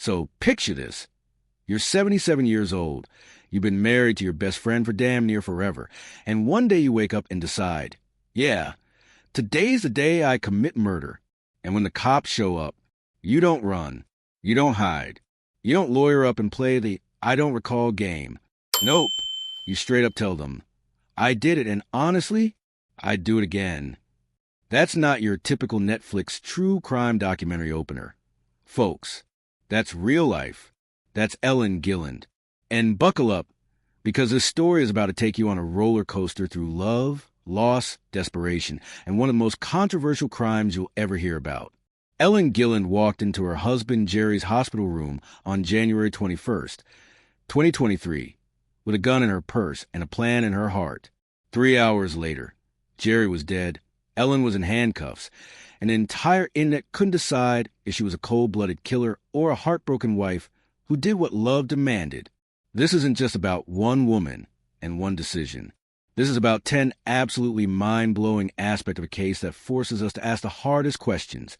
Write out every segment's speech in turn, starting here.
So picture this. You're 77 years old. You've been married to your best friend for damn near forever. And one day you wake up and decide, yeah, today's the day I commit murder. And when the cops show up, you don't run. You don't hide. You don't lawyer up and play the I don't recall game. Nope. You straight up tell them, I did it, and honestly, I'd do it again. That's not your typical Netflix true crime documentary opener. Folks, that's real life. That's Ellen Gilland. And buckle up, because this story is about to take you on a roller coaster through love, loss, desperation, and one of the most controversial crimes you'll ever hear about. Ellen Gilland walked into her husband Jerry's hospital room on January 21st, 2023, with a gun in her purse and a plan in her heart. 3 hours later, Jerry was dead, Ellen was in handcuffs, and the entire internet couldn't decide if she was a cold-blooded killer or a heartbroken wife who did what love demanded. This isn't just about one woman and one decision. This is about 10 absolutely mind-blowing aspects of a case that forces us to ask the hardest questions.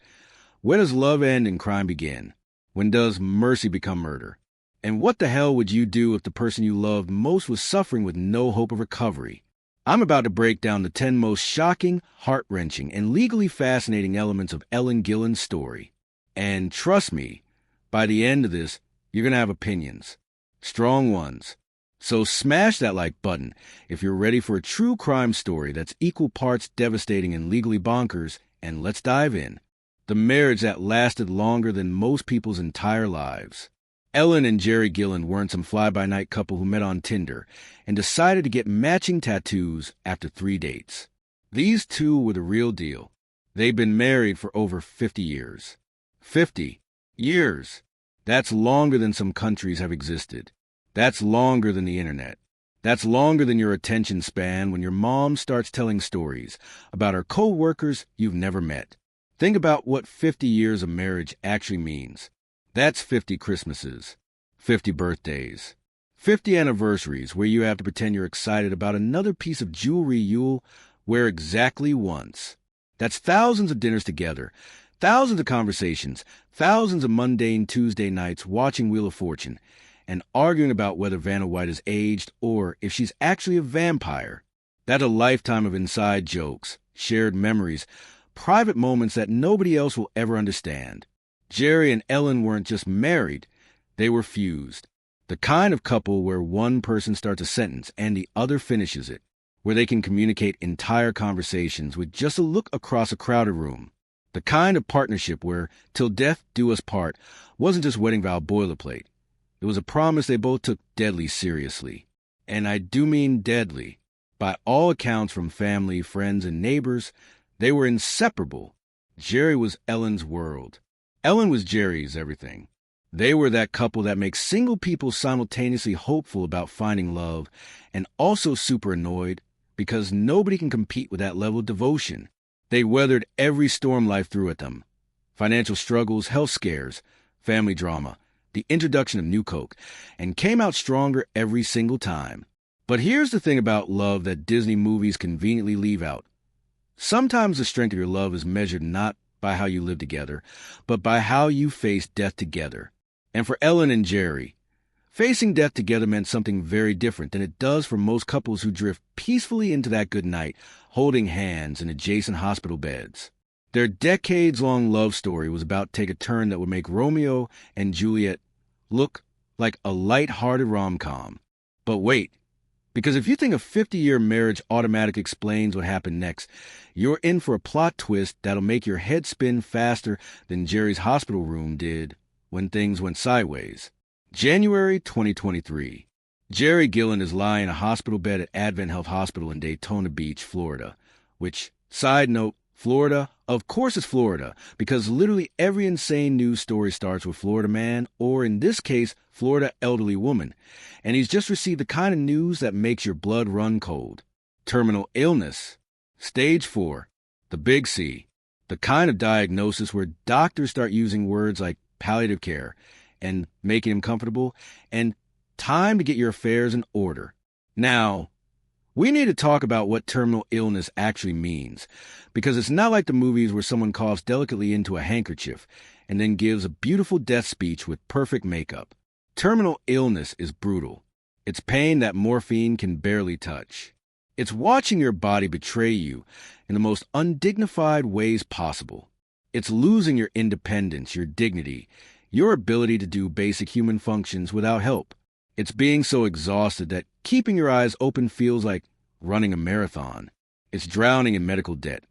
Where does love end and crime begin? When does mercy become murder? And what the hell would you do if the person you loved most was suffering with no hope of recovery? I'm about to break down the 10 most shocking, heart-wrenching, and legally fascinating elements of Ellen Gilland's story. And trust me, by the end of this, you're going to have opinions. Strong ones. So smash that like button if you're ready for a true crime story that's equal parts devastating and legally bonkers, and let's dive in. The marriage that lasted longer than most people's entire lives. Ellen and Jerry Gilland weren't some fly-by-night couple who met on Tinder and decided to get matching tattoos after 3 dates. These two were the real deal. They'd been married for over 50 years. 50 years. That's longer than some countries have existed. That's longer than the internet. That's longer than your attention span when your mom starts telling stories about her co-workers you've never met. Think about what 50 years of marriage actually means. That's 50 Christmases, 50 birthdays, 50 anniversaries where you have to pretend you're excited about another piece of jewelry you'll wear exactly once. That's thousands of dinners together, thousands of conversations, thousands of mundane Tuesday nights watching Wheel of Fortune, and arguing about whether Vanna White is aged or if she's actually a vampire. That's a lifetime of inside jokes, shared memories, private moments that nobody else will ever understand. Jerry and Ellen weren't just married, they were fused. The kind of couple where one person starts a sentence and the other finishes it, where they can communicate entire conversations with just a look across a crowded room. The kind of partnership where till death do us part wasn't just wedding vow boilerplate. It was a promise they both took deadly seriously. And I do mean deadly. By all accounts from family, friends, and neighbors, they were inseparable. Jerry was Ellen's world. Ellen was Jerry's everything. They were that couple that makes single people simultaneously hopeful about finding love and also super annoyed because nobody can compete with that level of devotion. They weathered every storm life threw at them. Financial struggles, health scares, family drama, the introduction of New Coke, and came out stronger every single time. But here's the thing about love that Disney movies conveniently leave out. Sometimes the strength of your love is measured not by how you live together, but by how you face death together. And for Ellen and Jerry, facing death together meant something very different than it does for most couples who drift peacefully into that good night, holding hands in adjacent hospital beds. Their decades-long love story was about to take a turn that would make Romeo and Juliet look like a light-hearted rom-com. But wait, because if you think a 50-year marriage automatically explains what happened next, you're in for a plot twist that'll make your head spin faster than Jerry's hospital room did when things went sideways. January 2023. Jerry Gilland is lying in a hospital bed at Advent Health Hospital in Daytona Beach, Florida. Which, side note, Florida, of course it's Florida, because literally every insane news story starts with Florida man, or in this case, Florida elderly woman. And he's just received the kind of news that makes your blood run cold. Terminal illness. Stage 4. The big C. The kind of diagnosis where doctors start using words like palliative care and making him comfortable and time to get your affairs in order. Now, we need to talk about what terminal illness actually means, because it's not like the movies where someone coughs delicately into a handkerchief and then gives a beautiful death speech with perfect makeup. Terminal illness is brutal. It's pain that morphine can barely touch. It's watching your body betray you in the most undignified ways possible. It's losing your independence, your dignity, your ability to do basic human functions without help. It's being so exhausted that keeping your eyes open feels like running a marathon. It's drowning in medical debt,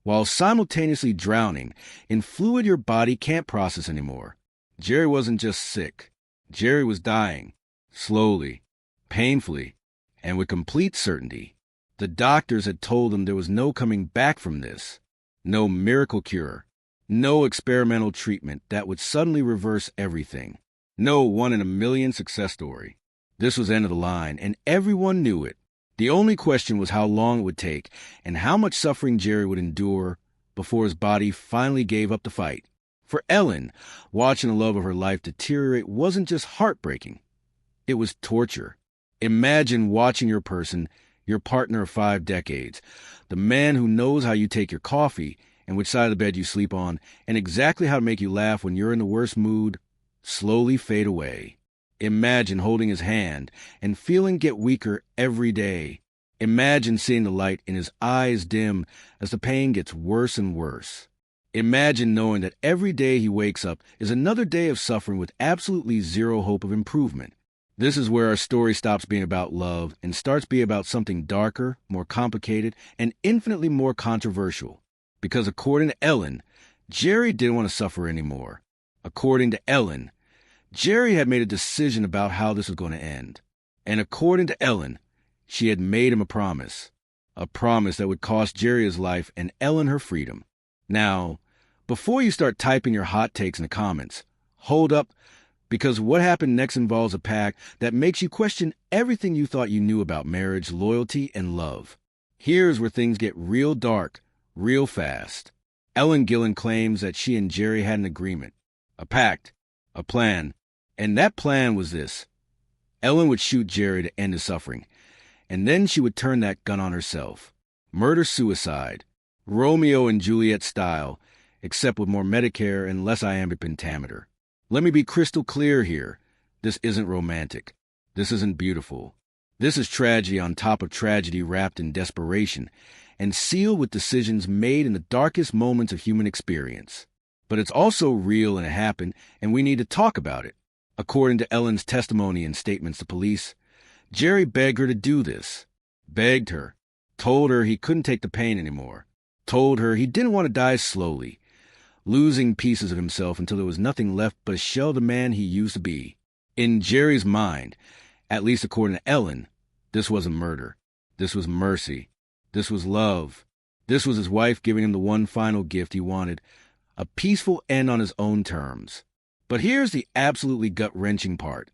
while simultaneously drowning in fluid your body can't process anymore. Jerry wasn't just sick. Jerry was dying, slowly, painfully, and with complete certainty. The doctors had told him there was no coming back from this, no miracle cure, no experimental treatment that would suddenly reverse everything, no one-in-a-million success story. This was end of the line, and everyone knew it. The only question was how long it would take and how much suffering Jerry would endure before his body finally gave up the fight. For Ellen, watching the love of her life deteriorate wasn't just heartbreaking. It was torture. Imagine watching your person, your partner of 5 decades, the man who knows how you take your coffee and which side of the bed you sleep on, and exactly how to make you laugh when you're in the worst mood, slowly fade away. Imagine holding his hand and feeling get weaker every day. Imagine seeing the light in his eyes dim as the pain gets worse and worse. Imagine knowing that every day he wakes up is another day of suffering with absolutely zero hope of improvement. This is where our story stops being about love and starts being about something darker, more complicated, and infinitely more controversial. Because according to Ellen, Jerry didn't want to suffer anymore. According to Ellen, Jerry had made a decision about how this was going to end. And according to Ellen, she had made him a promise that would cost Jerry his life and Ellen her freedom. Now, before you start typing your hot takes in the comments, hold up, because what happened next involves a pact that makes you question everything you thought you knew about marriage, loyalty, and love. Here's where things get real dark, real fast. Ellen Gilland claims that she and Jerry had an agreement, a pact, a plan, and that plan was this. Ellen would shoot Jerry to end his suffering, and then she would turn that gun on herself. Murder-suicide, Romeo and Juliet style, except with more Medicare and less iambic pentameter. Let me be crystal clear here. This isn't romantic. This isn't beautiful. This is tragedy on top of tragedy wrapped in desperation and sealed with decisions made in the darkest moments of human experience. But it's also real and it happened, and we need to talk about it. According to Ellen's testimony and statements to police, Jerry begged her to do this. Begged her. Told her he couldn't take the pain anymore. Told her he didn't want to die slowly, losing pieces of himself until there was nothing left but a shell of the man he used to be. In Jerry's mind, at least according to Ellen, this wasn't murder. This was mercy. This was love. This was his wife giving him the one final gift he wanted, a peaceful end on his own terms. But here's the absolutely gut-wrenching part.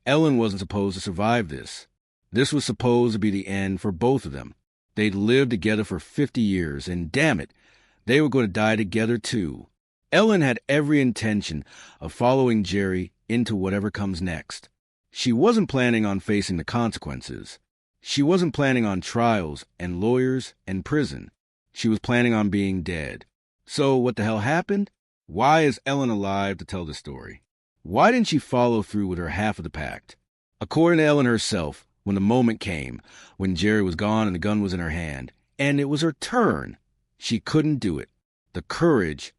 Ellen wasn't supposed to survive this. This was supposed to be the end for both of them. They'd lived together for 50 years, and damn it, they were going to die together too. Ellen had every intention of following Jerry into whatever comes next. She wasn't planning on facing the consequences. She wasn't planning on trials and lawyers and prison. She was planning on being dead. So what the hell happened? Why is Ellen alive to tell the story? Why didn't she follow through with her half of the pact? According to Ellen herself, when the moment came, when Jerry was gone and the gun was in her hand, and it was her turn, she couldn't do it. The courage,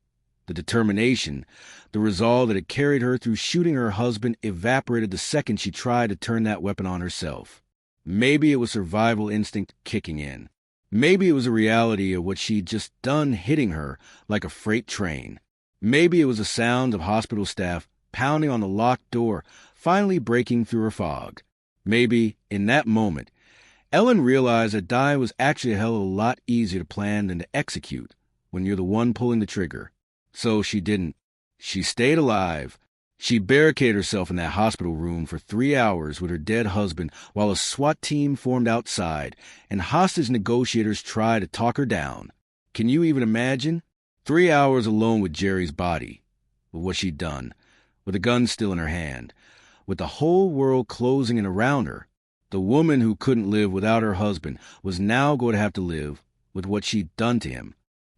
the determination, the resolve that had carried her through shooting her husband evaporated the second she tried to turn that weapon on herself. Maybe it was survival instinct kicking in. Maybe it was a reality of what she'd just done hitting her like a freight train. Maybe it was the sound of hospital staff pounding on the locked door, finally breaking through her fog. Maybe, in that moment, Ellen realized that dying was actually a hell of a lot easier to plan than to execute when you're the one pulling the trigger. So she didn't. She stayed alive. She barricaded herself in that hospital room for 3 hours with her dead husband while a SWAT team formed outside and hostage negotiators tried to talk her down. Can you even imagine? 3 hours alone with Jerry's body, with what she'd done, with a gun still in her hand, with the whole world closing in around her. The woman who couldn't live without her husband was now going to have to live with what she'd done to him.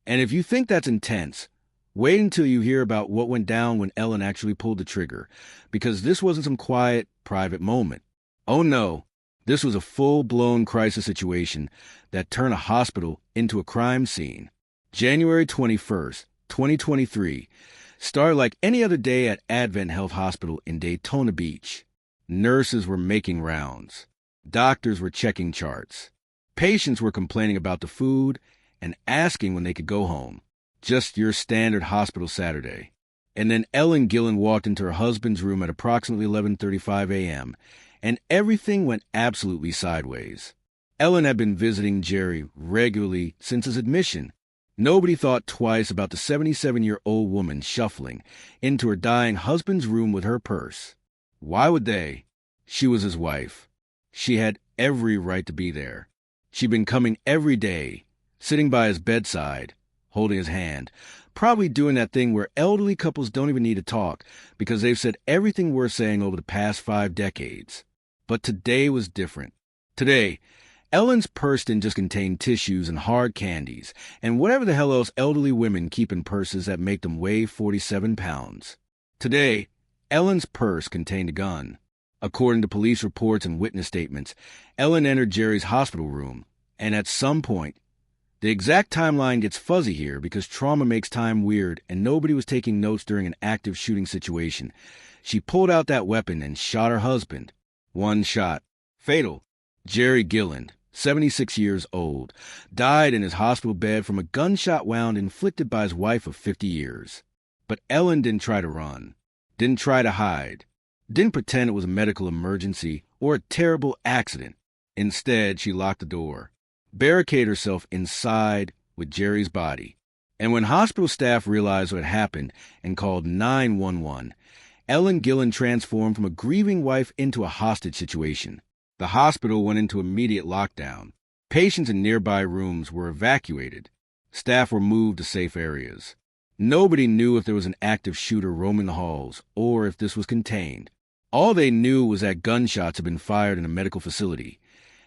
And if you think that's intense, Wait until you hear about what went down when Ellen actually pulled the trigger, because this wasn't some quiet, private moment. Oh no, this was a full-blown crisis situation that turned a hospital into a crime scene. January 21st, 2023, started like any other day at Advent Health Hospital in Daytona Beach. Nurses were making rounds. Doctors were checking charts. Patients were complaining about the food and asking when they could go home. Just your standard hospital Saturday. And then Ellen Gilland walked into her husband's room at approximately 11:35 a.m., and everything went absolutely sideways. Ellen had been visiting Jerry regularly since his admission. Nobody thought twice about the 77-year-old woman shuffling into her dying husband's room with her purse. Why would they? She was his wife. She had every right to be there. She'd been coming every day, sitting by his bedside, holding his hand, probably doing that thing where elderly couples don't even need to talk because they've said everything worth saying over the past 5 decades. But today was different. Today, Ellen's purse didn't just contain tissues and hard candies and whatever the hell else elderly women keep in purses that make them weigh 47 pounds. Today, Ellen's purse contained a gun. According to police reports and witness statements, Ellen entered Jerry's hospital room, and at some point, the exact timeline gets fuzzy here because trauma makes time weird and nobody was taking notes during an active shooting situation. She pulled out that weapon and shot her husband. One shot. Fatal. Jerry Gilland, 76 years old, died in his hospital bed from a gunshot wound inflicted by his wife of 50 years. But Ellen didn't try to run, didn't try to hide, didn't pretend it was a medical emergency or a terrible accident. Instead, she locked the door, barricaded herself inside with Jerry's body. And when hospital staff realized what had happened and called 911, Ellen Gilland transformed from a grieving wife into a hostage situation. The hospital went into immediate lockdown. Patients in nearby rooms were evacuated. Staff were moved to safe areas. Nobody knew if there was an active shooter roaming the halls or if this was contained. All they knew was that gunshots had been fired in a medical facility,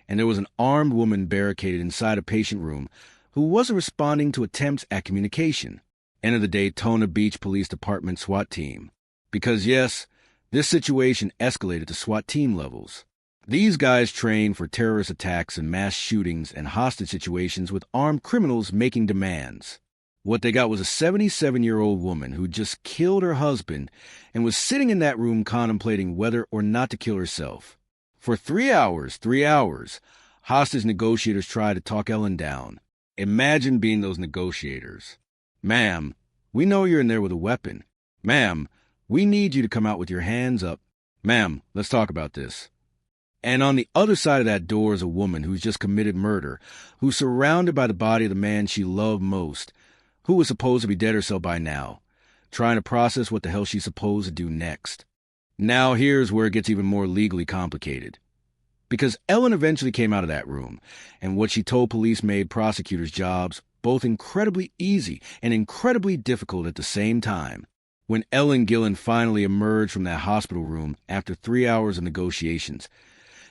and there was an armed woman barricaded inside a patient room who wasn't responding to attempts at communication. Enter the Daytona Beach Police Department SWAT team. Because yes, this situation escalated to SWAT team levels. These guys train for terrorist attacks and mass shootings and hostage situations with armed criminals making demands. What they got was a 77-year-old woman who just killed her husband and was sitting in that room contemplating whether or not to kill herself. For 3 hours, hostage negotiators tried to talk Ellen down. Imagine being those negotiators. Ma'am, we know you're in there with a weapon. Ma'am, we need you to come out with your hands up. Ma'am, let's talk about this. And on the other side of that door is a woman who's just committed murder, who's surrounded by the body of the man she loved most, who was supposed to be dead herself by now, trying to process what the hell she's supposed to do next. Now here's where it gets even more legally complicated. Because Ellen eventually came out of that room, and what she told police made prosecutors' jobs both incredibly easy and incredibly difficult at the same time. When Ellen Gilland finally emerged from that hospital room after 3 hours of negotiations,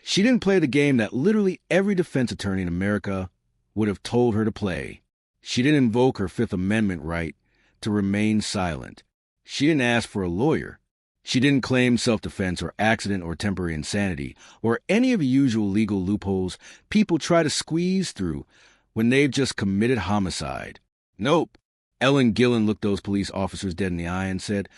she didn't play the game that literally every defense attorney in America would have told her to play. She didn't invoke her Fifth Amendment right to remain silent. She didn't ask for a lawyer. She didn't claim self-defense or accident or temporary insanity or any of the usual legal loopholes people try to squeeze through when they've just committed homicide. Nope. Ellen Gilland looked those police officers dead in the eye and said,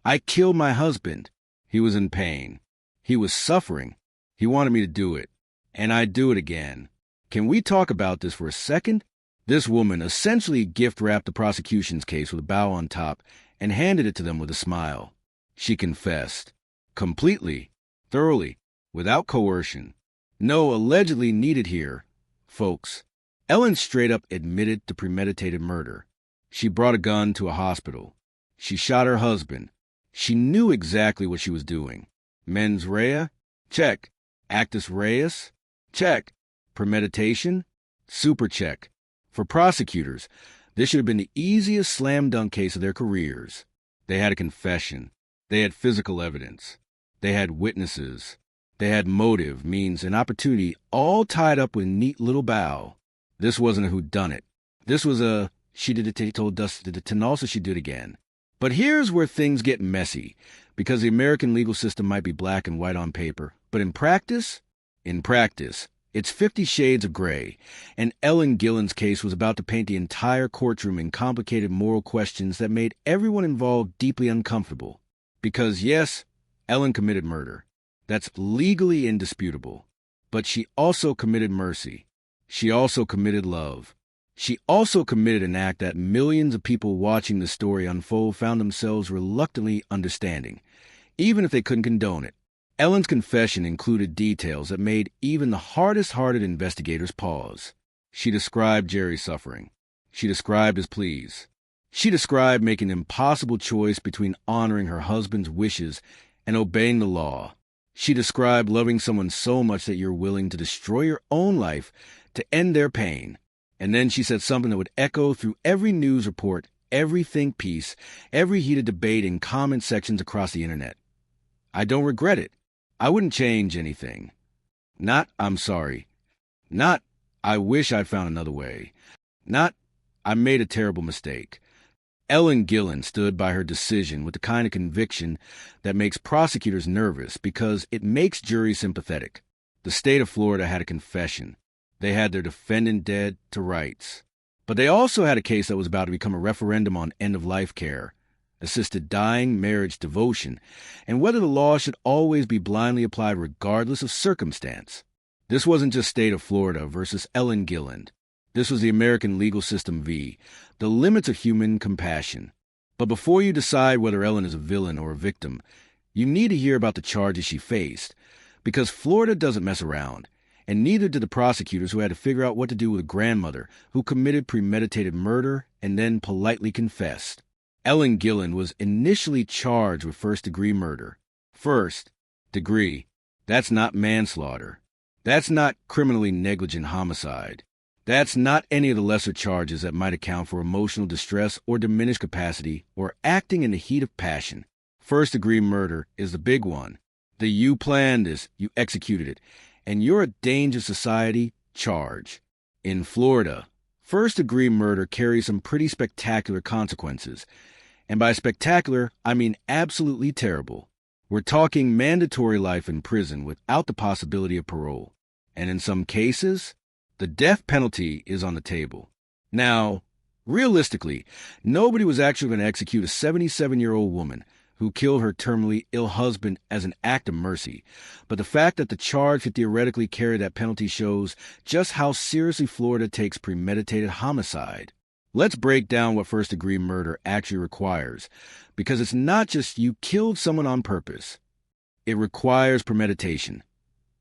"I killed my husband. He was in pain. He was suffering. He wanted me to do it. And I'd do it again. Can we talk about this for a second?" This woman essentially gift-wrapped the prosecution's case with a bow on top and handed it to them with a smile. She confessed. Completely, thoroughly, without coercion. No allegedly needed here, folks. Ellen straight up admitted to premeditated murder. She brought a gun to a hospital. She shot her husband. She knew exactly what she was doing. Mens rea? Check. Actus reus? Check. Premeditation? Super check. For prosecutors, this should have been the easiest slam-dunk case of their careers. They had a confession. They had physical evidence. They had witnesses. They had motive, means, and opportunity all tied up with a neat little bow. This wasn't a whodunit. This was a she did it, told us that, and also she did it again. But here's where things get messy, because the American legal system might be black and white on paper, but in practice, it's 50 shades of gray, and Ellen Gilland's case was about to paint the entire courtroom in complicated moral questions that made everyone involved deeply uncomfortable. Because yes, Ellen committed murder. That's legally indisputable. But she also committed mercy. She also committed love. She also committed an act that millions of people watching the story unfold found themselves reluctantly understanding, even if they couldn't condone it. Ellen's confession included details that made even the hardest-hearted investigators pause. She described Jerry's suffering. She described his pleas. She described making an impossible choice between honoring her husband's wishes and obeying the law. She described loving someone so much that you're willing to destroy your own life to end their pain. And then she said something that would echo through every news report, every think piece, every heated debate in comment sections across the internet. I don't regret it. I wouldn't change anything. Not, I'm sorry. Not, I wish I'd found another way. Not, I made a terrible mistake. Ellen Gilland stood by her decision with the kind of conviction that makes prosecutors nervous because it makes juries sympathetic. The state of Florida had a confession. They had their defendant dead to rights. But they also had a case that was about to become a referendum on end-of-life care, assisted dying, marriage, devotion, and whether the law should always be blindly applied regardless of circumstance. This wasn't just state of Florida versus Ellen Gilland. This was the American legal system v. the limits of human compassion. But before you decide whether Ellen is a villain or a victim, you need to hear about the charges she faced, because Florida doesn't mess around. And neither did the prosecutors, who had to figure out what to do with a grandmother who committed premeditated murder and then politely confessed. Ellen Gilland was initially charged with first-degree murder. First degree. That's not manslaughter. That's not criminally negligent homicide. That's not any of the lesser charges that might account for emotional distress or diminished capacity or acting in the heat of passion. First-degree murder is the big one. You planned this, you executed it, and you're a danger to society charge. In Florida, first-degree murder carries some pretty spectacular consequences. And by spectacular, I mean absolutely terrible. We're talking mandatory life in prison without the possibility of parole. And in some cases, the death penalty is on the table. Now, realistically, nobody was actually going to execute a 77-year-old woman who killed her terminally ill husband as an act of mercy. But the fact that the charge could theoretically carry that penalty shows just how seriously Florida takes premeditated homicide. Let's break down what first-degree murder actually requires, because it's not just you killed someone on purpose. It requires premeditation,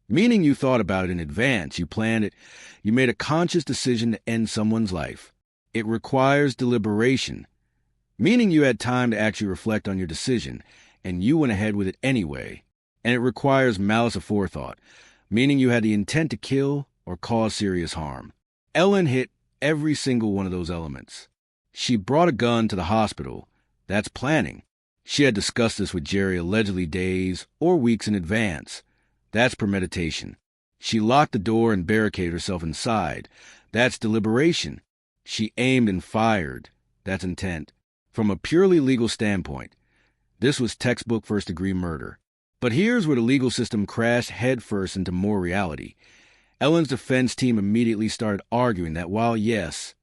meaning you thought about it in advance, you planned it, you made a conscious decision to end someone's life. It requires deliberation, meaning you had time to actually reflect on your decision, and you went ahead with it anyway. And it requires malice aforethought, meaning you had the intent to kill or cause serious harm. Ellen hit every single one of those elements. She brought a gun to the hospital. That's planning. She had discussed this with Jerry allegedly days or weeks in advance. That's premeditation. She locked the door and barricaded herself inside. That's deliberation. She aimed and fired. That's intent. From a purely legal standpoint, this was textbook first-degree murder. But here's where the legal system crashed headfirst into more reality. Ellen's defense team immediately started arguing that while, yes,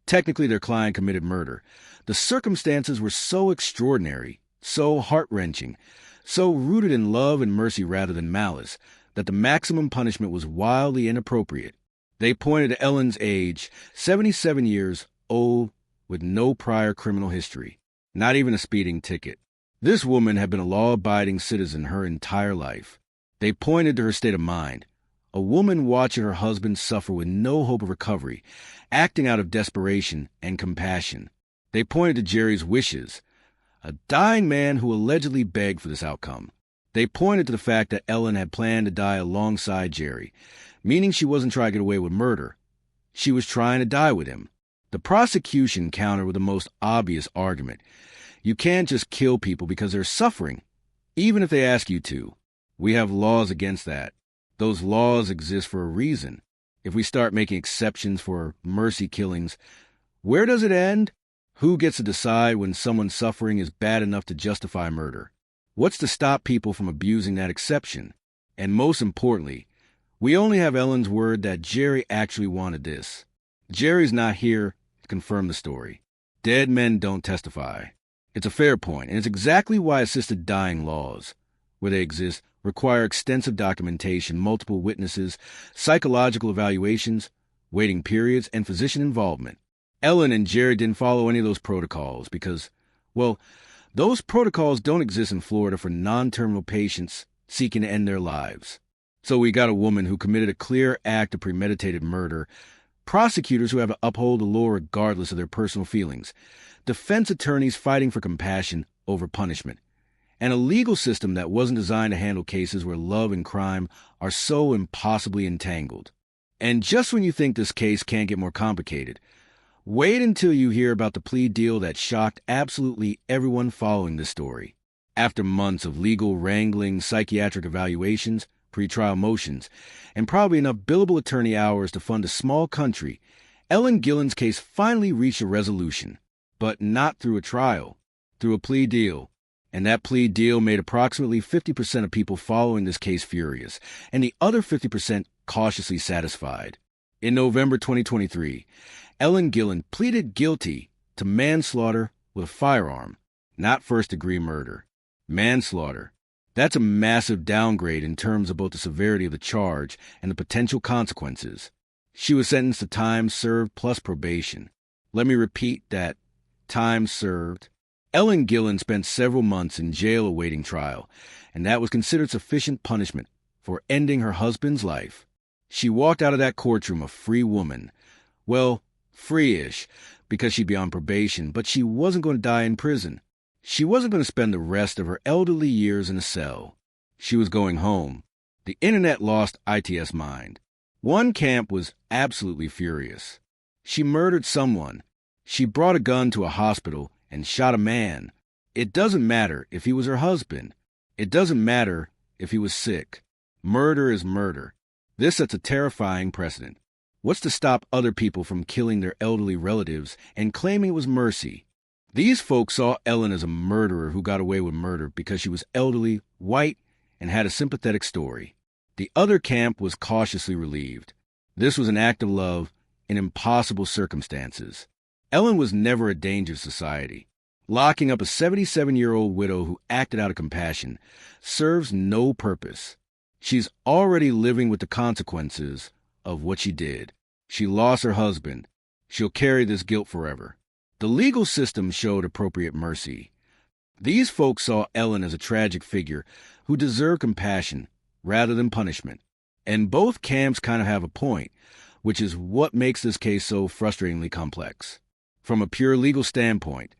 technically their client committed murder, the circumstances were so extraordinary, so heart-wrenching, so rooted in love and mercy rather than malice, that the maximum punishment was wildly inappropriate. They pointed to Ellen's age, 77 years old, with no prior criminal history, not even a speeding ticket. This woman had been a law-abiding citizen her entire life. They pointed to her state of mind, a woman watching her husband suffer with no hope of recovery, acting out of desperation and compassion. They pointed to Jerry's wishes, a dying man who allegedly begged for this outcome. They pointed to the fact that Ellen had planned to die alongside Jerry, meaning she wasn't trying to get away with murder. She was trying to die with him. The prosecution countered with the most obvious argument. You can't just kill people because they're suffering, even if they ask you to. We have laws against that. Those laws exist for a reason. If we start making exceptions for mercy killings, Where does it end? Who gets to decide when someone's suffering is bad enough to justify murder? What's to stop people from abusing that exception? And most importantly, we only have Ellen's word that Jerry actually wanted this. Jerry's not here to confirm the story. Dead men don't testify. It's a fair point, and it's exactly why assisted dying laws, where they exist, require extensive documentation, multiple witnesses, psychological evaluations, waiting periods, and physician involvement. Ellen and Jerry didn't follow any of those protocols because, well, those protocols don't exist in Florida for non-terminal patients seeking to end their lives. So we got a woman who committed a clear act of premeditated murder, prosecutors who have to uphold the law regardless of their personal feelings, defense attorneys fighting for compassion over punishment, and a legal system that wasn't designed to handle cases where love and crime are so impossibly entangled. And just when you think this case can't get more complicated, wait until you hear about the plea deal that shocked absolutely everyone following this story. After months of legal wrangling, psychiatric evaluations, pretrial motions, and probably enough billable attorney hours to fund a small country, Ellen Gilland's case finally reached a resolution. But not through a trial, through a plea deal. And that plea deal made approximately 50% of people following this case furious, and the other 50% cautiously satisfied. In November 2023, Ellen Gilland pleaded guilty to manslaughter with a firearm, not first-degree murder. Manslaughter. That's a massive downgrade in terms of both the severity of the charge and the potential consequences. She was sentenced to time served plus probation. Let me repeat that. Time served. Ellen Gilland spent several months in jail awaiting trial, and that was considered sufficient punishment for ending her husband's life. She walked out of that courtroom a free woman. Well, free-ish, because she'd be on probation, but she wasn't going to die in prison. She wasn't going to spend the rest of her elderly years in a cell. She was going home. The internet lost IT's mind. One camp was absolutely furious. She murdered someone. She brought a gun to a hospital and shot a man. It doesn't matter if he was her husband. It doesn't matter if he was sick. Murder is murder. This sets a terrifying precedent. What's to stop other people from killing their elderly relatives and claiming it was mercy? These folks saw Ellen as a murderer who got away with murder because she was elderly, white, and had a sympathetic story. The other camp was cautiously relieved. This was an act of love in impossible circumstances. Ellen was never a danger to society. Locking up a 77-year-old widow who acted out of compassion serves no purpose. She's already living with the consequences of what she did. She lost her husband. She'll carry this guilt forever. The legal system showed appropriate mercy. These folks saw Ellen as a tragic figure who deserved compassion rather than punishment. And both camps kind of have a point, which is what makes this case so frustratingly complex. From a pure legal standpoint,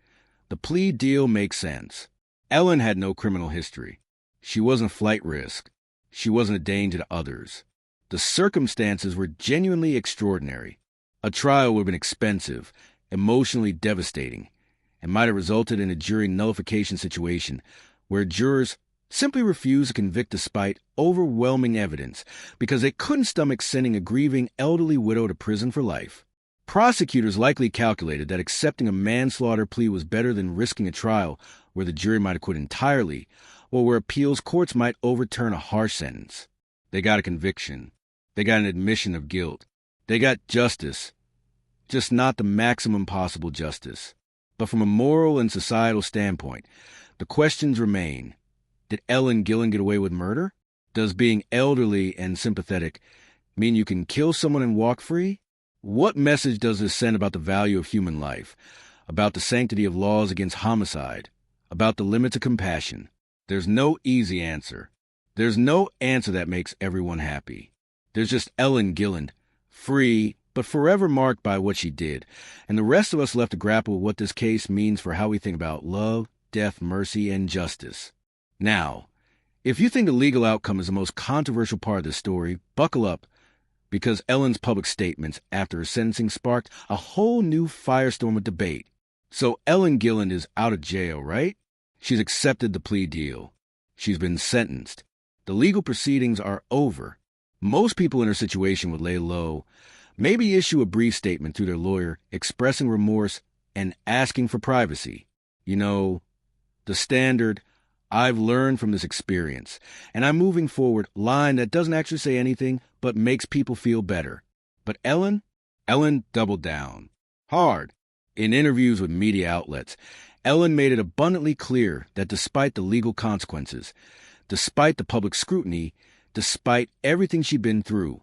the plea deal makes sense. Ellen had no criminal history. She wasn't flight risk. She wasn't a danger to others. The circumstances were genuinely extraordinary. A trial would have been expensive, emotionally devastating, and might have resulted in a jury nullification situation where jurors simply refused to convict despite overwhelming evidence because they couldn't stomach sending a grieving elderly widow to prison for life. Prosecutors likely calculated that accepting a manslaughter plea was better than risking a trial where the jury might have quit entirely or where appeals courts might overturn a harsh sentence. They got a conviction. They got an admission of guilt. They got justice, just not the maximum possible justice. But from a moral and societal standpoint, the questions remain. Did Ellen Gilland get away with murder? Does being elderly and sympathetic mean you can kill someone and walk free? What message does this send about the value of human life, about the sanctity of laws against homicide, about the limits of compassion? There's no easy answer. There's no answer that makes everyone happy. There's just Ellen Gilland, free, but forever marked by what she did, and the rest of us left to grapple with what this case means for how we think about love, death, mercy, and justice. Now, if you think the legal outcome is the most controversial part of this story, buckle up, because Ellen's public statements after her sentencing sparked a whole new firestorm of debate. So Ellen Gilland is out of jail, right? She's accepted the plea deal. She's been sentenced. The legal proceedings are over. Most people in her situation would lay low, Maybe issue a brief statement through their lawyer expressing remorse and asking for privacy. You know, the standard, "I've learned from this experience, and I'm moving forward" line that doesn't actually say anything but makes people feel better. But Ellen doubled down. Hard. In interviews with media outlets, Ellen made it abundantly clear that despite the legal consequences, despite the public scrutiny, despite everything she'd been through,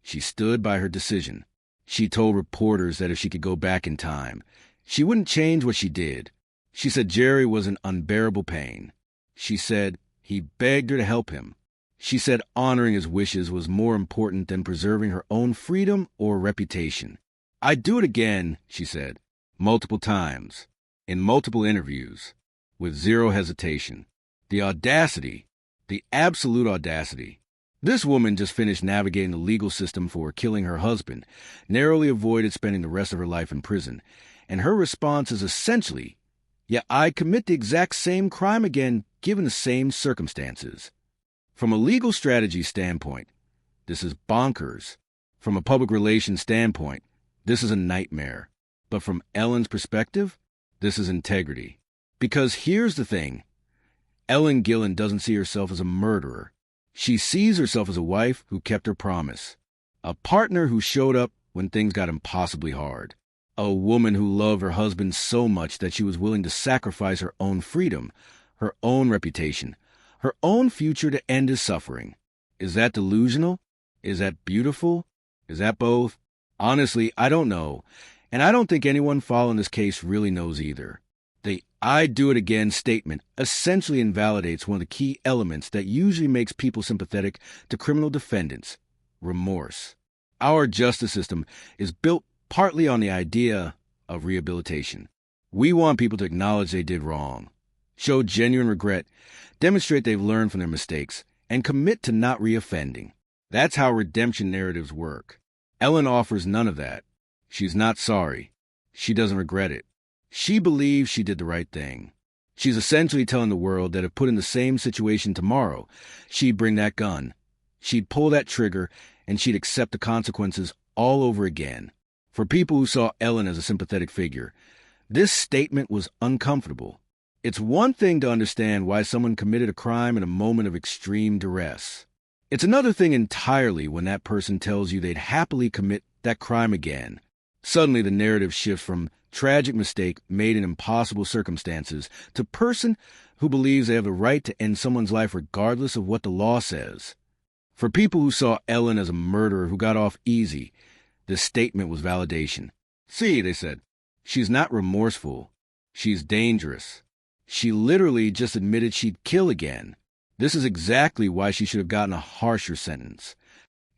she stood by her decision. She told reporters that if she could go back in time, she wouldn't change what she did. She said Jerry was an unbearable pain. She said he begged her to help him. She said honoring his wishes was more important than preserving her own freedom or reputation. "I'd do it again," she said, multiple times, in multiple interviews, with zero hesitation. The audacity, the absolute audacity. This woman just finished navigating the legal system for killing her husband, narrowly avoided spending the rest of her life in prison, and her response is essentially, "Yeah, I'd commit the exact same crime again given the same circumstances." From a legal strategy standpoint, this is bonkers. From a public relations standpoint, this is a nightmare. But from Ellen's perspective, this is integrity. Because here's the thing. Ellen Gilland doesn't see herself as a murderer. She sees herself as a wife who kept her promise. A partner who showed up when things got impossibly hard. A woman who loved her husband so much that she was willing to sacrifice her own freedom, her own reputation, her own future to end his suffering. Is that delusional? Is that beautiful? Is that both? Honestly, I don't know. And I don't think anyone following this case really knows either. The "I'd do it again" statement essentially invalidates one of the key elements that usually makes people sympathetic to criminal defendants: remorse. Our justice system is built partly on the idea of rehabilitation. We want people to acknowledge they did wrong, show genuine regret, demonstrate they've learned from their mistakes, and commit to not reoffending. That's how redemption narratives work. Ellen offers none of that. She's not sorry. She doesn't regret it. She believes she did the right thing. She's essentially telling the world that if put in the same situation tomorrow, she'd bring that gun. She'd pull that trigger, and she'd accept the consequences all over again. For people who saw Ellen as a sympathetic figure, this statement was uncomfortable. It's one thing to understand why someone committed a crime in a moment of extreme duress. It's another thing entirely when that person tells you they'd happily commit that crime again. Suddenly the narrative shifts from tragic mistake made in impossible circumstances to person who believes they have the right to end someone's life regardless of what the law says. For people who saw Ellen as a murderer who got off easy, this statement was validation. "See," they said, "she's not remorseful. She's dangerous. She literally just admitted she'd kill again. This is exactly why she should have gotten a harsher sentence."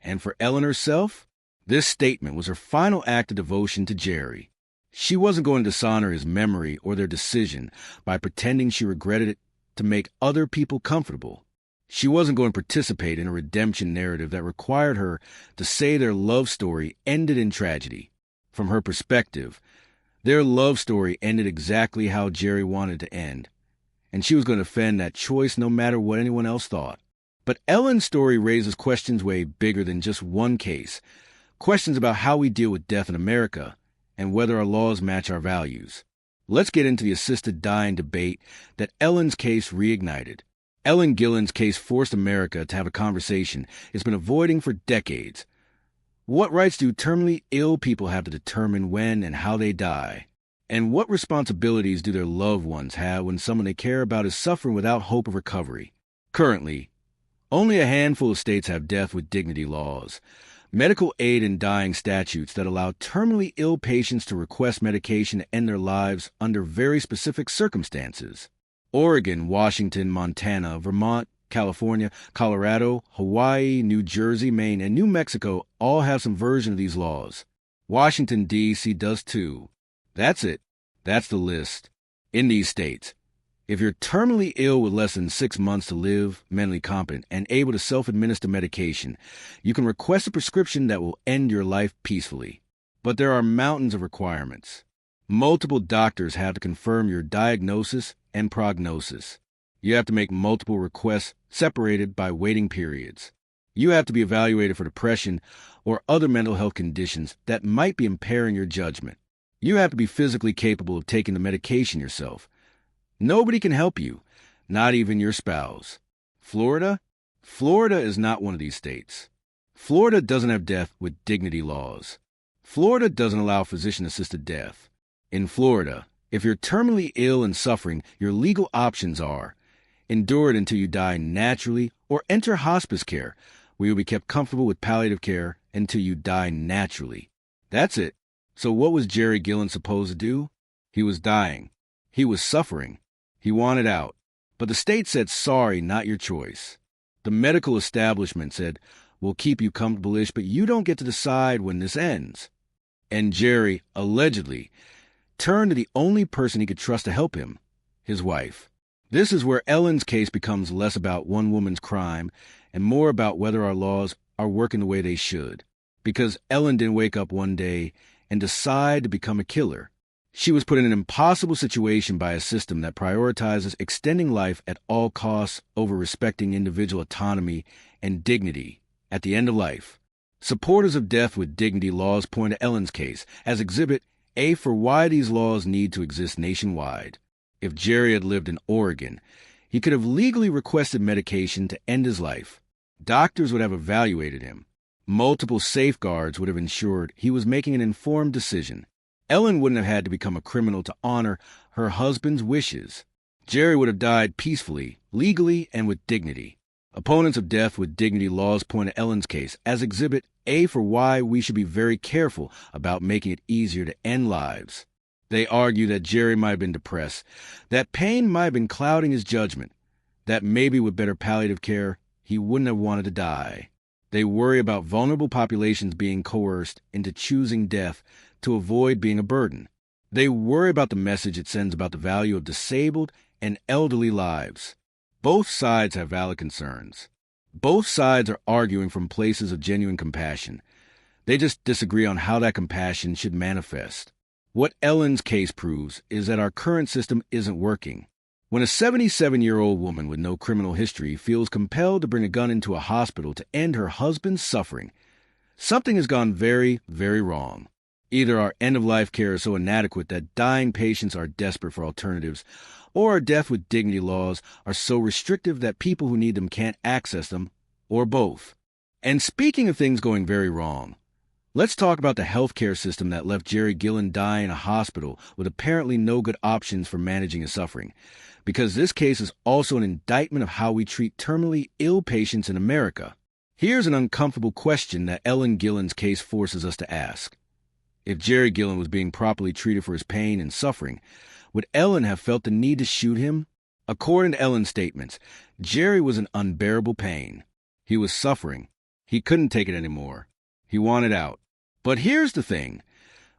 And for Ellen herself, this statement was her final act of devotion to Jerry. She wasn't going to dishonor his memory or their decision by pretending she regretted it to make other people comfortable. She wasn't going to participate in a redemption narrative that required her to say their love story ended in tragedy. From her perspective, their love story ended exactly how Jerry wanted to end, and she was going to defend that choice no matter what anyone else thought. But Ellen's story raises questions way bigger than just one case. Questions about how we deal with death in America and whether our laws match our values. Let's get into the assisted dying debate that Ellen's case reignited. Ellen Gilland's case forced America to have a conversation it's been avoiding for decades. What rights do terminally ill people have to determine when and how they die? And what responsibilities do their loved ones have when someone they care about is suffering without hope of recovery? Currently, only a handful of states have death with dignity laws, medical aid in dying statutes that allow terminally ill patients to request medication to end their lives under very specific circumstances. Oregon, Washington, Montana, Vermont, California, Colorado, Hawaii, New Jersey, Maine, and New Mexico all have some version of these laws. Washington, D.C. does too. That's it. That's the list. In these states, if you're terminally ill with less than 6 months to live, mentally competent, and able to self-administer medication, you can request a prescription that will end your life peacefully. But there are mountains of requirements. Multiple doctors have to confirm your diagnosis and prognosis. You have to make multiple requests separated by waiting periods. You have to be evaluated for depression or other mental health conditions that might be impairing your judgment. You have to be physically capable of taking the medication yourself. Nobody can help you, not even your spouse. Florida? Florida is not one of these states. Florida doesn't have death with dignity laws. Florida doesn't allow physician-assisted death. In Florida, if you're terminally ill and suffering, your legal options are endure it until you die naturally or enter hospice care, where you'll be kept comfortable with palliative care until you die naturally. That's it. So what was Jerry Gilland supposed to do? He was dying. He was suffering. He wanted out. But the state said, sorry, not your choice. The medical establishment said, we'll keep you comfortable-ish, but you don't get to decide when this ends. And Jerry, allegedly, turned to the only person he could trust to help him, his wife. This is where Ellen's case becomes less about one woman's crime and more about whether our laws are working the way they should. Because Ellen didn't wake up one day and decide to become a killer. She was put in an impossible situation by a system that prioritizes extending life at all costs over respecting individual autonomy and dignity at the end of life. Supporters of death with dignity laws point to Ellen's case as exhibit A for why these laws need to exist nationwide. If Jerry had lived in Oregon, he could have legally requested medication to end his life. Doctors would have evaluated him. Multiple safeguards would have ensured he was making an informed decision. Ellen wouldn't have had to become a criminal to honor her husband's wishes. Jerry would have died peacefully, legally, and with dignity. Opponents of death with dignity laws point to Ellen's case as exhibit A for why we should be very careful about making it easier to end lives. They argue that Jerry might have been depressed, that pain might have been clouding his judgment, that maybe with better palliative care, he wouldn't have wanted to die. They worry about vulnerable populations being coerced into choosing death to avoid being a burden. They worry about the message it sends about the value of disabled and elderly lives. Both sides have valid concerns. Both sides are arguing from places of genuine compassion. They just disagree on how that compassion should manifest. What Ellen's case proves is that our current system isn't working. When a 77-year-old woman with no criminal history feels compelled to bring a gun into a hospital to end her husband's suffering, something has gone very, very wrong. Either our end-of-life care is so inadequate that dying patients are desperate for alternatives, or our death with dignity laws are so restrictive that people who need them can't access them, or both. And speaking of things going very wrong, let's talk about the healthcare system that left Jerry Gilland die in a hospital with apparently no good options for managing his suffering, because this case is also an indictment of how we treat terminally ill patients in America. Here's an uncomfortable question that Ellen Gilland's case forces us to ask. If Jerry Gilland was being properly treated for his pain and suffering, would Ellen have felt the need to shoot him? According to Ellen's statements, Jerry was in unbearable pain. He was suffering. He couldn't take it anymore. He wanted out. But here's the thing.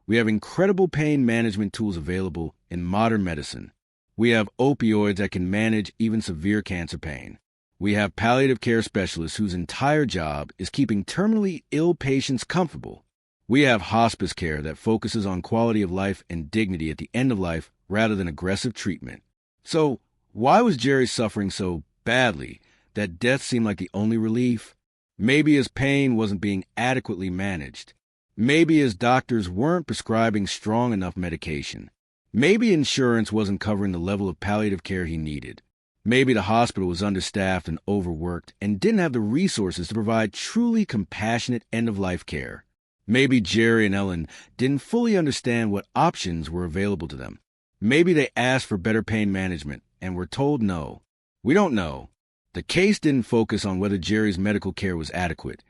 We have incredible pain management tools available in modern medicine. We have opioids that can manage even severe cancer pain. We have palliative care specialists whose entire job is keeping terminally ill patients comfortable. We have hospice care that focuses on quality of life and dignity at the end of life rather than aggressive treatment. So, why was Jerry suffering so badly that death seemed like the only relief? Maybe his pain wasn't being adequately managed. Maybe his doctors weren't prescribing strong enough medication. Maybe insurance wasn't covering the level of palliative care he needed. Maybe the hospital was understaffed and overworked and didn't have the resources to provide truly compassionate end-of-life care. Maybe Jerry and Ellen didn't fully understand what options were available to them. Maybe they asked for better pain management and were told no. We don't know. The case didn't focus on whether Jerry's medical care was adequate.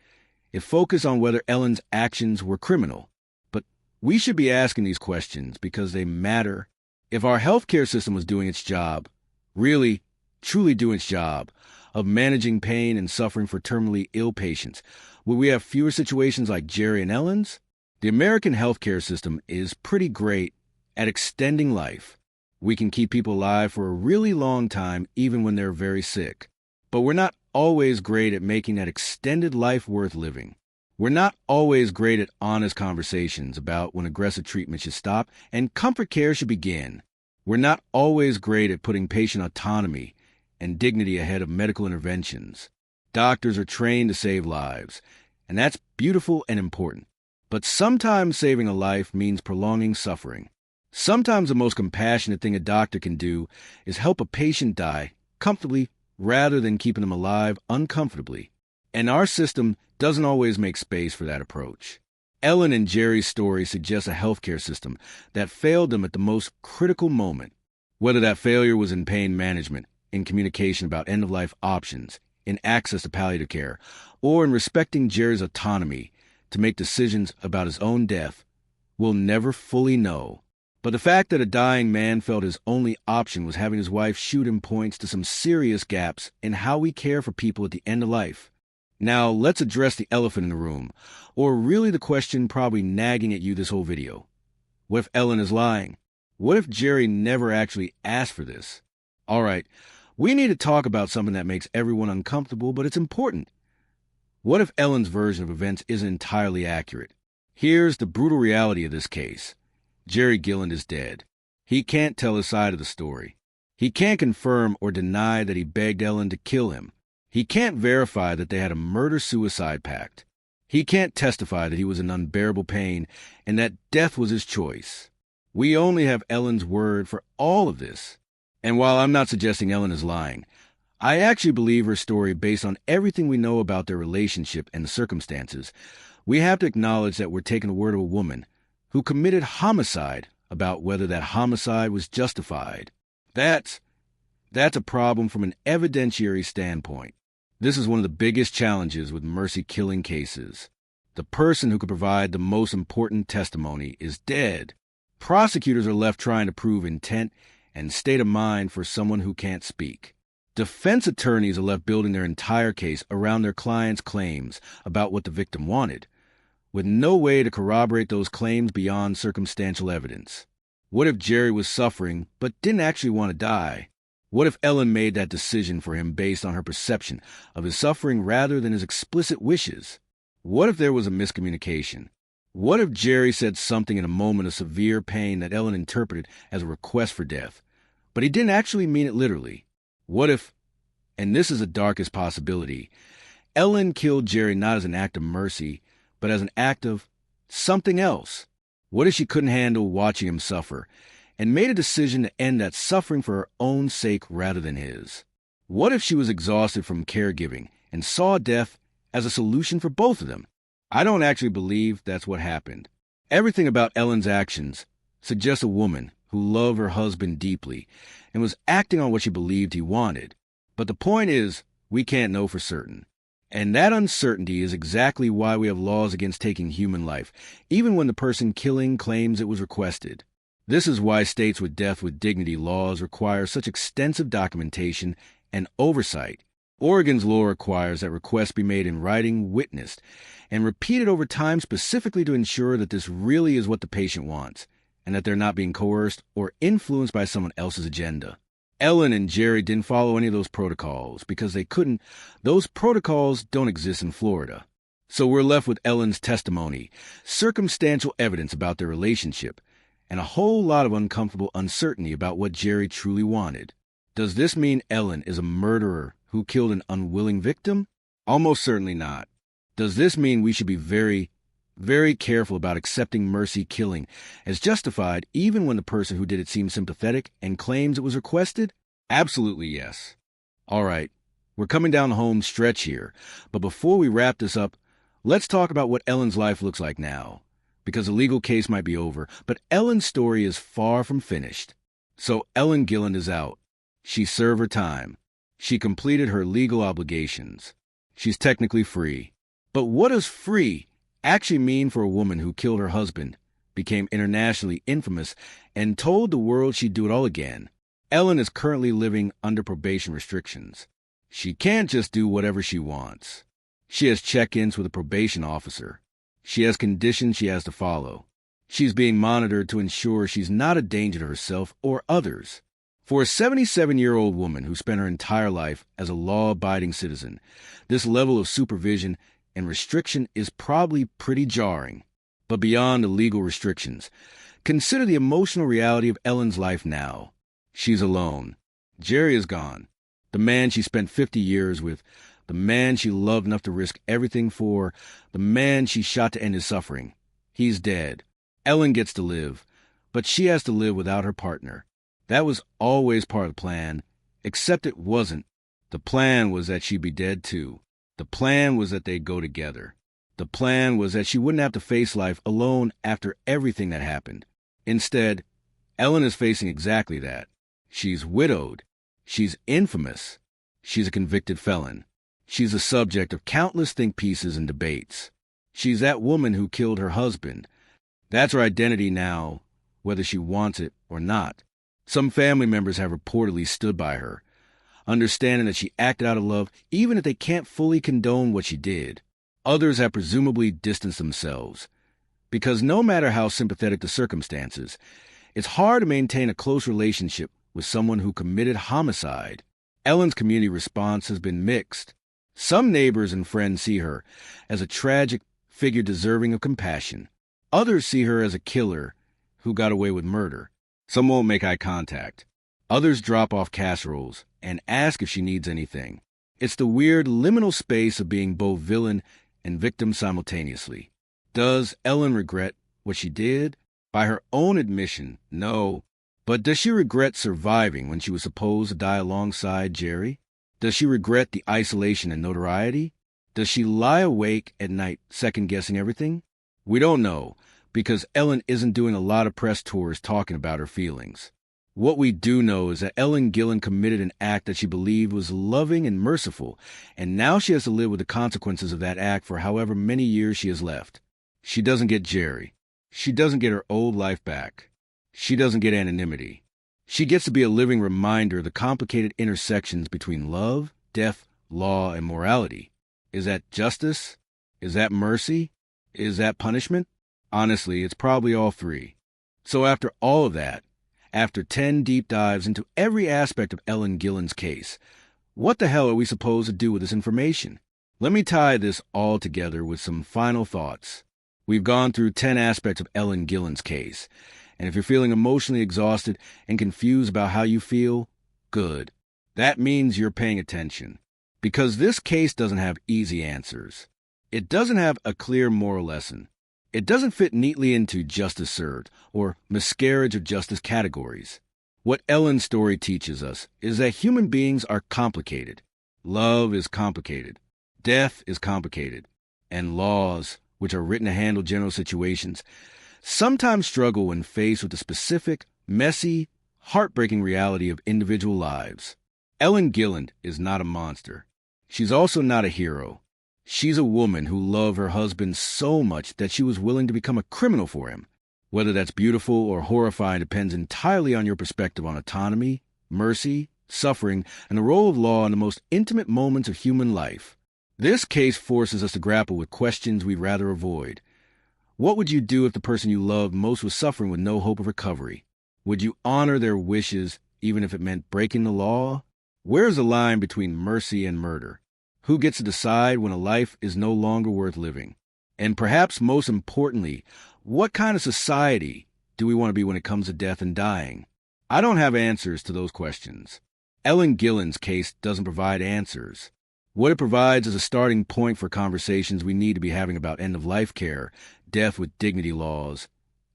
It focused on whether Ellen's actions were criminal. But we should be asking these questions because they matter. If our healthcare system was doing its job, really, truly doing its job, of managing pain and suffering for terminally ill patients, would we have fewer situations like Jerry and Ellen's? The American healthcare system is pretty great at extending life. We can keep people alive for a really long time even when they're very sick. But we're not always great at making that extended life worth living. We're not always great at honest conversations about when aggressive treatment should stop and comfort care should begin. We're not always great at putting patient autonomy and dignity ahead of medical interventions. Doctors are trained to save lives, and that's beautiful and important. But sometimes saving a life means prolonging suffering. Sometimes the most compassionate thing a doctor can do is help a patient die comfortably rather than keeping them alive uncomfortably. And our system doesn't always make space for that approach. Ellen and Jerry's story suggests a healthcare system that failed them at the most critical moment. Whether that failure was in pain management, in communication about end-of-life options, in access to palliative care, or in respecting Jerry's autonomy to make decisions about his own death, we'll never fully know. But the fact that a dying man felt his only option was having his wife shoot him points to some serious gaps in how we care for people at the end of life. Now, let's address the elephant in the room, or really the question probably nagging at you this whole video. What if Ellen is lying? What if Jerry never actually asked for this? All right, we need to talk about something that makes everyone uncomfortable, but it's important. What if Ellen's version of events isn't entirely accurate? Here's the brutal reality of this case. Jerry Gilland is dead. He can't tell his side of the story. He can't confirm or deny that he begged Ellen to kill him. He can't verify that they had a murder-suicide pact. He can't testify that he was in unbearable pain and that death was his choice. We only have Ellen's word for all of this. And while I'm not suggesting Ellen is lying, I actually believe her story based on everything we know about their relationship and the circumstances. We have to acknowledge that we're taking the word of a woman who committed homicide about whether that homicide was justified. That's a problem from an evidentiary standpoint. This is one of the biggest challenges with mercy-killing cases. The person who could provide the most important testimony is dead. Prosecutors are left trying to prove intent and state of mind for someone who can't speak. Defense attorneys are left building their entire case around their client's claims about what the victim wanted, with no way to corroborate those claims beyond circumstantial evidence. What if Jerry was suffering but didn't actually want to die? What if Ellen made that decision for him based on her perception of his suffering rather than his explicit wishes? What if there was a miscommunication? What if Jerry said something in a moment of severe pain that Ellen interpreted as a request for death, but he didn't actually mean it literally? What if, and this is the darkest possibility, Ellen killed Jerry not as an act of mercy, but as an act of something else? What if she couldn't handle watching him suffer and made a decision to end that suffering for her own sake rather than his? What if she was exhausted from caregiving and saw death as a solution for both of them? I don't actually believe that's what happened. Everything about Ellen's actions suggests a woman who loved her husband deeply and was acting on what she believed he wanted. But the point is, we can't know for certain. And that uncertainty is exactly why we have laws against taking human life, even when the person killing claims it was requested. This is why states with death with dignity laws require such extensive documentation and oversight. Oregon's law requires that requests be made in writing, witnessed, and repeated over time specifically to ensure that this really is what the patient wants, and that they're not being coerced or influenced by someone else's agenda. Ellen and Jerry didn't follow any of those protocols because they couldn't. Those protocols don't exist in Florida. So we're left with Ellen's testimony, circumstantial evidence about their relationship, and a whole lot of uncomfortable uncertainty about what Jerry truly wanted. Does this mean Ellen is a murderer who killed an unwilling victim? Almost certainly not. Does this mean we should be very, very careful about accepting mercy killing as justified even when the person who did it seems sympathetic and claims it was requested? Absolutely yes. All right, we're coming down the home stretch here, but before we wrap this up, let's talk about what Ellen's life looks like now, because the legal case might be over, but Ellen's story is far from finished. So Ellen Gilland is out. She served her time. She completed her legal obligations. She's technically free. But what does free actually mean for a woman who killed her husband, became internationally infamous, and told the world she'd do it all again? Ellen is currently living under probation restrictions. She can't just do whatever she wants. She has check-ins with a probation officer. She has conditions she has to follow. She's being monitored to ensure she's not a danger to herself or others. For a 77-year-old woman who spent her entire life as a law-abiding citizen, this level of supervision and restriction is probably pretty jarring. But beyond the legal restrictions, consider the emotional reality of Ellen's life now. She's alone. Jerry is gone. The man she spent 50 years with, the man she loved enough to risk everything for, the man she shot to end his suffering. He's dead. Ellen gets to live, but she has to live without her partner. That was always part of the plan, except it wasn't. The plan was that she'd be dead too. The plan was that they'd go together. The plan was that she wouldn't have to face life alone after everything that happened. Instead, Ellen is facing exactly that. She's widowed. She's infamous. She's a convicted felon. She's the subject of countless think pieces and debates. She's that woman who killed her husband. That's her identity now, whether she wants it or not. Some family members have reportedly stood by her, understanding that she acted out of love even if they can't fully condone what she did. Others have presumably distanced themselves, because no matter how sympathetic the circumstances, it's hard to maintain a close relationship with someone who committed homicide. Ellen's community response has been mixed. Some neighbors and friends see her as a tragic figure deserving of compassion. Others see her as a killer who got away with murder. Some won't make eye contact. Others drop off casseroles and ask if she needs anything. It's the weird liminal space of being both villain and victim simultaneously. Does Ellen regret what she did? By her own admission, no. But does she regret surviving when she was supposed to die alongside Jerry? Does she regret the isolation and notoriety? Does she lie awake at night second-guessing everything? We don't know, because Ellen isn't doing a lot of press tours talking about her feelings. What we do know is that Ellen Gilland committed an act that she believed was loving and merciful, and now she has to live with the consequences of that act for however many years she has left. She doesn't get Jerry. She doesn't get her old life back. She doesn't get anonymity. She gets to be a living reminder of the complicated intersections between love, death, law, and morality. Is that justice? Is that mercy? Is that punishment? Honestly, it's probably all three. So after all of that, after 10 deep dives into every aspect of Ellen Gilland's case, what the hell are we supposed to do with this information? Let me tie this all together with some final thoughts. We've gone through 10 aspects of Ellen Gilland's case, and if you're feeling emotionally exhausted and confused about how you feel, good. That means you're paying attention. Because this case doesn't have easy answers. It doesn't have a clear moral lesson. It doesn't fit neatly into justice served or miscarriage of justice categories. What Ellen's story teaches us is that human beings are complicated. Love is complicated. Death is complicated. And laws, which are written to handle general situations, sometimes struggle when faced with the specific, messy, heartbreaking reality of individual lives. Ellen Gilland is not a monster. She's also not a hero. She's a woman who loved her husband so much that she was willing to become a criminal for him. Whether that's beautiful or horrifying depends entirely on your perspective on autonomy, mercy, suffering, and the role of law in the most intimate moments of human life. This case forces us to grapple with questions we'd rather avoid. What would you do if the person you loved most was suffering with no hope of recovery? Would you honor their wishes even if it meant breaking the law? Where's the line between mercy and murder? Who gets to decide when a life is no longer worth living? And perhaps most importantly, what kind of society do we want to be when it comes to death and dying? I don't have answers to those questions. Ellen Gilland's case doesn't provide answers. What it provides is a starting point for conversations we need to be having about end-of-life care, death with dignity laws,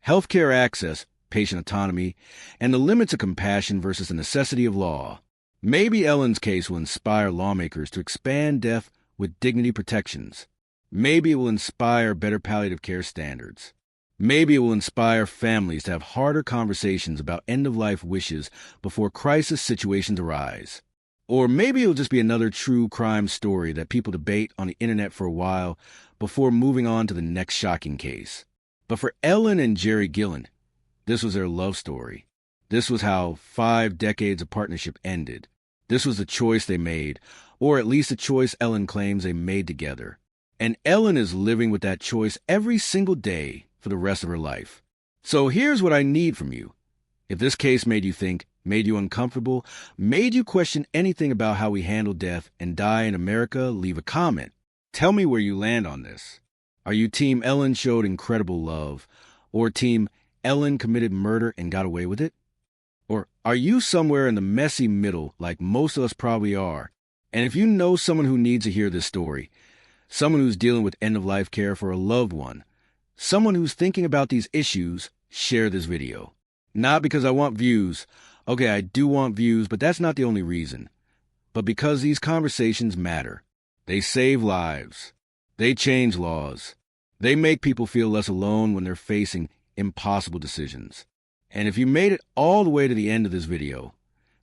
healthcare access, patient autonomy, and the limits of compassion versus the necessity of law. Maybe Ellen's case will inspire lawmakers to expand death with dignity protections. Maybe it will inspire better palliative care standards. Maybe it will inspire families to have harder conversations about end-of-life wishes before crisis situations arise. Or maybe it'll just be another true crime story that people debate on the internet for a while before moving on to the next shocking case. But for Ellen and Jerry Gilland, this was their love story. This was how 5 decades of partnership ended. This was the choice they made, or at least a choice Ellen claims they made together. And Ellen is living with that choice every single day for the rest of her life. So here's what I need from you. If this case made you think, made you uncomfortable, made you question anything about how we handle death and die in America, leave a comment. Tell me where you land on this. Are you team Ellen showed incredible love, or team Ellen committed murder and got away with it? Or are you somewhere in the messy middle like most of us probably are, And if you know someone who needs to hear this story, someone who's dealing with end-of-life care for a loved one, someone who's thinking about these issues, share this video. Not because I want views. Okay, I do want views, but that's not the only reason. But because these conversations matter. They save lives. They change laws. They make people feel less alone when they're facing impossible decisions. And if you made it all the way to the end of this video,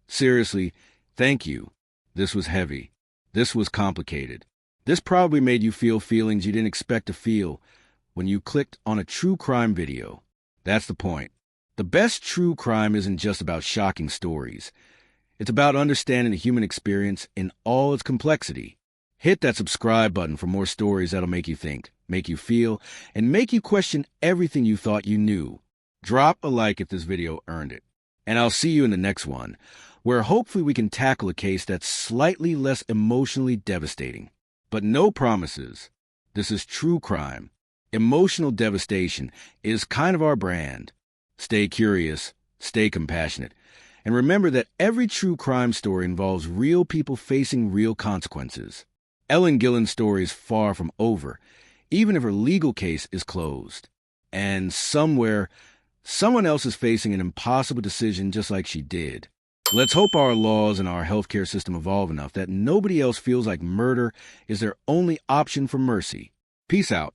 seriously, thank you. This was heavy. This was complicated. This probably made you feel feelings you didn't expect to feel when you clicked on a true crime video. That's the point. The best true crime isn't just about shocking stories. It's about understanding the human experience in all its complexity. Hit that subscribe button for more stories that'll make you think, make you feel, and make you question everything you thought you knew. Drop a like if this video earned it. And I'll see you in the next one, where hopefully we can tackle a case that's slightly less emotionally devastating. But no promises. This is true crime. Emotional devastation is kind of our brand. Stay curious, stay compassionate, and remember that every true crime story involves real people facing real consequences. Ellen Gilland's story is far from over, even if her legal case is closed. And somewhere, someone else is facing an impossible decision just like she did. Let's hope our laws and our healthcare system evolve enough that nobody else feels like murder is their only option for mercy. Peace out.